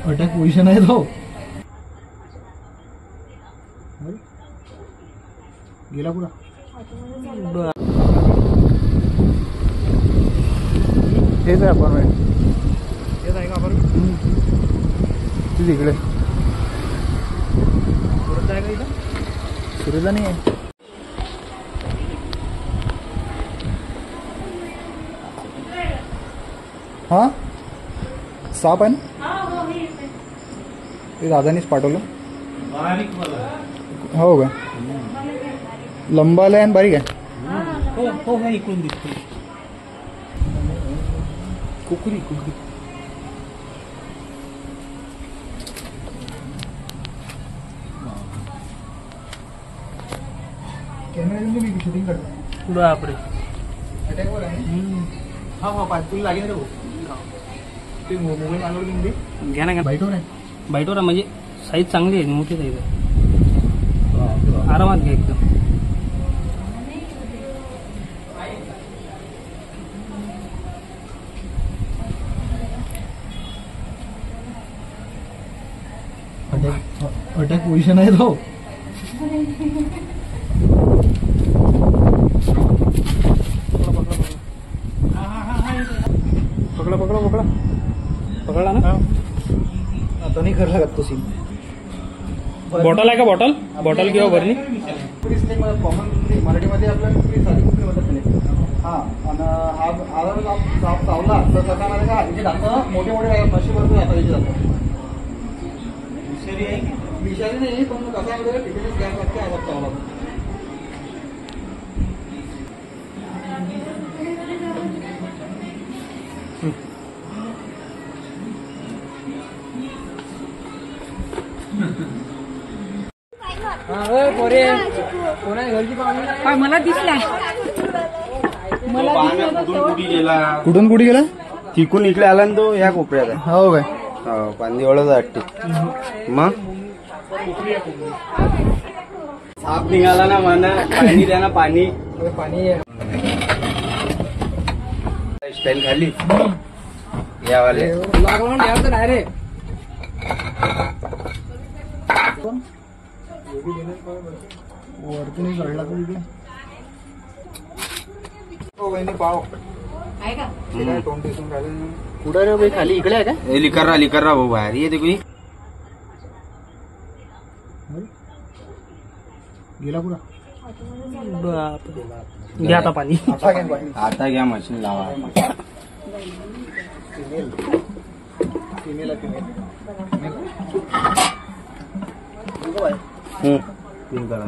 attack position आहे तो गेला पुरा हेच आहे अपार्टमेंट हेच आहे का अपार्टमेंट तिकडे सुरत आहे का इथं सुरतला नाही आहे हा साप आहे ना ते दादानीच पाठवलं हो का लंबाला आहे आणि बारीक आहे हो हो इकडून दिसतो कुकरी कुकरी कॅमेरा मी शूटिंग करतो बापरे अटॅकवर आहे हा हा पाच तुला लागेल रे ते मोबाईल मागवलं तुम्ही घ्या ना बाईटवर आहे बाईटवर म्हणजे साईज चांगली आहे मोठी साईज आहे आरामात घ्या एकदम अटॅक पोझिशन आहे तो पकडा पकडा पकडा पकडला ना आता नाही करायला लागत तो सीन बॉटल आहे का बॉटल बॉटल किंवा भरणी कॉमन मराठीमध्ये आपल्याला साधी कुकरी म्हणतात हा आणि हा चावला तर कसा माहिती का याचे दात मोठे मोठे मशी भरपूर जातात याचे दात विषारी नाही पण कसा वगैरे टिफिनच गॅस लागते आवाज चावला मला दिसला कुठून कुठे गेला तिकून इकडे आला ना तो ह्या कोपऱ्यात आहे हो काय हो पाणी एवढंच वाटते मग साप निघाला ना म्हणा पाणी द्या ना पाणी पाणी स्टाईल खाली यावाले डायरेक्ट वरतून चढला तर इकडे हो वहिनी पाव आहे का तोंड दिसून राहिले कुठं रे बाई खाली इकडे आहे का लिकर भाऊ बाहेर ये देखो गेला पुरा घ्या आता पाणी आता घ्या मशीन लावा फिमेल पिन करा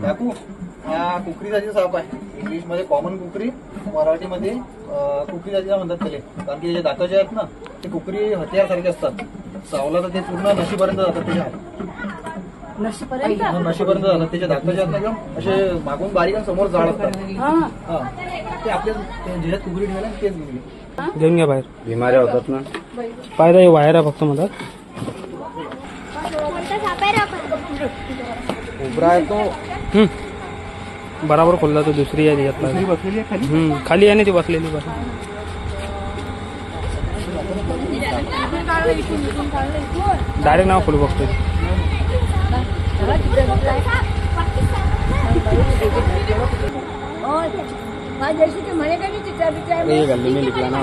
काकू हा कुकरी जातीचा साप आहे इंग्लिश मध्ये कॉमन कुकरी मराठीमध्ये कुकरी जातीचा म्हणतात त्याला कारण की त्याचे दात जे आहेत ना ते कुकरी हत्यासारखे असतात चावला तर ते पूर्ण नशीपर्यंत जातात त्याच्या नशीपर्यंत जातात त्याचे दात जे आहेत ना एकदम असे मागून बारीक आणि समोर जाड असतात हा ते आपल्या ज्याच्यात कुकरी ठेवायला तेच कुकरी घेऊन घ्या बाहेर बिमाऱ्या होतात ना पायदा बाहेर आहे फक्त म्हणतात कोबरा आहे तो बराबर खोलला तो दुसरी आहे बसलेली आहे खाली खाली आहे ना ती बसलेली बस डायरेक्ट नाव खोलू बघतो गली में निकला ना